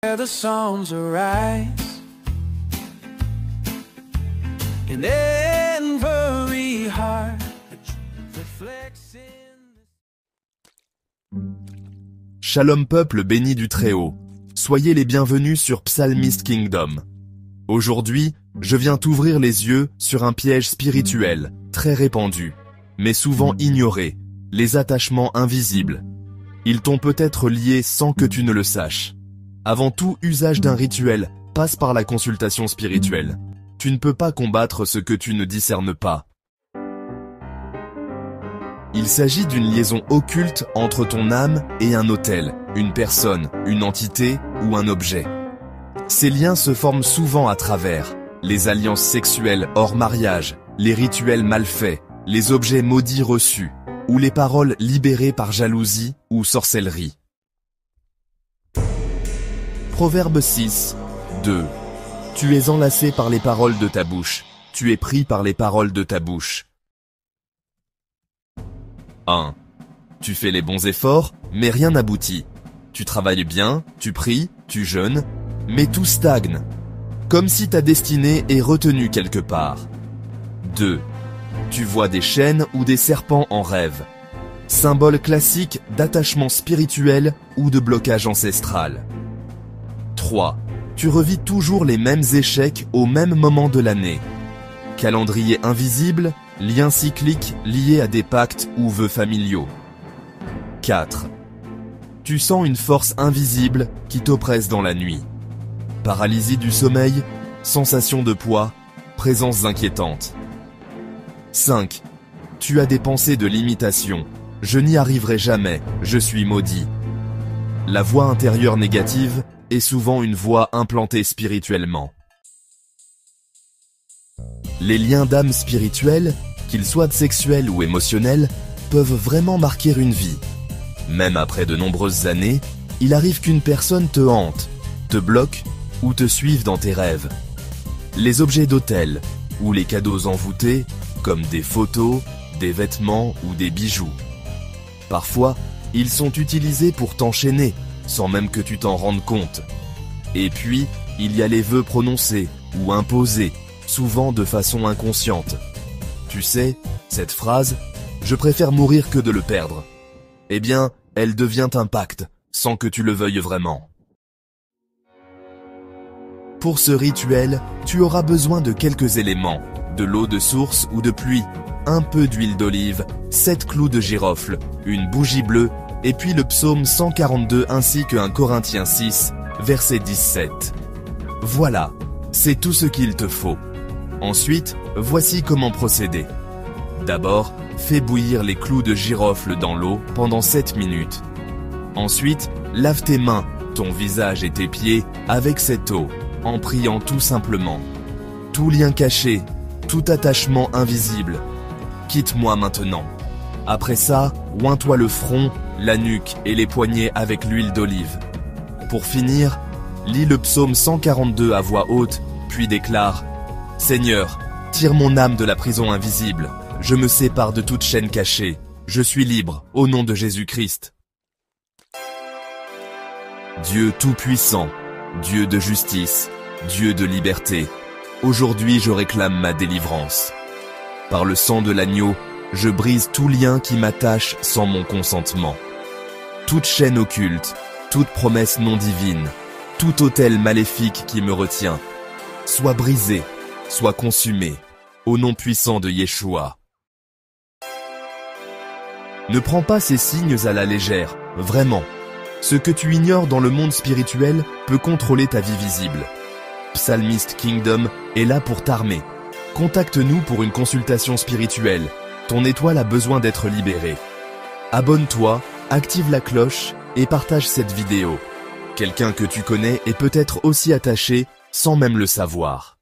The songs arise in every heart reflects in... Shalom peuple béni du Très-Haut, soyez les bienvenus sur Psalmist Kingdom. Aujourd'hui, je viens t'ouvrir les yeux sur un piège spirituel, très répandu, mais souvent ignoré, les attachements invisibles. Ils t'ont peut-être lié sans que tu ne le saches. Avant tout usage d'un rituel, passe par la consultation spirituelle. Tu ne peux pas combattre ce que tu ne discernes pas. Il s'agit d'une liaison occulte entre ton âme et un autel, une personne, une entité ou un objet. Ces liens se forment souvent à travers les alliances sexuelles hors mariage, les rituels mal faits, les objets maudits reçus, ou les paroles libérées par jalousie ou sorcellerie. Proverbe 6, 2. Tu es enlacé par les paroles de ta bouche, tu es pris par les paroles de ta bouche. 1. Tu fais les bons efforts, mais rien n'aboutit. Tu travailles bien, tu pries, tu jeûnes, mais tout stagne, comme si ta destinée est retenue quelque part. 2. Tu vois des chaînes ou des serpents en rêve, symbole classique d'attachement spirituel ou de blocage ancestral. 3. Tu revis toujours les mêmes échecs au même moment de l'année. Calendrier invisible, lien cyclique lié à des pactes ou vœux familiaux. 4. Tu sens une force invisible qui t'oppresse dans la nuit. Paralysie du sommeil, sensation de poids, présences inquiétantes. 5. Tu as des pensées de limitation. Je n'y arriverai jamais, je suis maudit. La voix intérieure négative est souvent une voix implantée spirituellement. Les liens d'âme spirituels, qu'ils soient sexuels ou émotionnels, peuvent vraiment marquer une vie. Même après de nombreuses années, il arrive qu'une personne te hante, te bloque ou te suive dans tes rêves. Les objets d'autel ou les cadeaux envoûtés, comme des photos, des vêtements ou des bijoux. Parfois, ils sont utilisés pour t'enchaîner, sans même que tu t'en rendes compte. Et puis, il y a les vœux prononcés ou imposés, souvent de façon inconsciente. Tu sais, cette phrase « je préfère mourir que de le perdre », eh bien, elle devient un pacte, sans que tu le veuilles vraiment. Pour ce rituel, tu auras besoin de quelques éléments, de l'eau de source ou de pluie, un peu d'huile d'olive, 7 clous de girofle, une bougie bleue, et puis le psaume 142 ainsi que 1 Corinthiens 6, verset 17. Voilà, c'est tout ce qu'il te faut. Ensuite, voici comment procéder. D'abord, fais bouillir les clous de girofle dans l'eau pendant 7 minutes. Ensuite, lave tes mains, ton visage et tes pieds avec cette eau, en priant tout simplement. Tout lien caché, tout attachement invisible, quitte-moi maintenant. Après ça, oins-toi le front, la nuque et les poignets avec l'huile d'olive. Pour finir, lis le psaume 142 à voix haute, puis déclare « Seigneur, tire mon âme de la prison invisible, je me sépare de toute chaîne cachée, je suis libre, au nom de Jésus-Christ. » Dieu Tout-Puissant, Dieu de justice, Dieu de liberté, aujourd'hui je réclame ma délivrance. Par le sang de l'agneau, je brise tout lien qui m'attache sans mon consentement. Toute chaîne occulte, toute promesse non divine, tout autel maléfique qui me retient, soit brisé, soit consumé, au nom puissant de Yeshua. Ne prends pas ces signes à la légère, vraiment. Ce que tu ignores dans le monde spirituel peut contrôler ta vie visible. Psalmist Kingdom est là pour t'armer. Contacte-nous pour une consultation spirituelle. Ton étoile a besoin d'être libérée. Abonne-toi, active la cloche et partage cette vidéo. Quelqu'un que tu connais est peut-être aussi attaché sans même le savoir.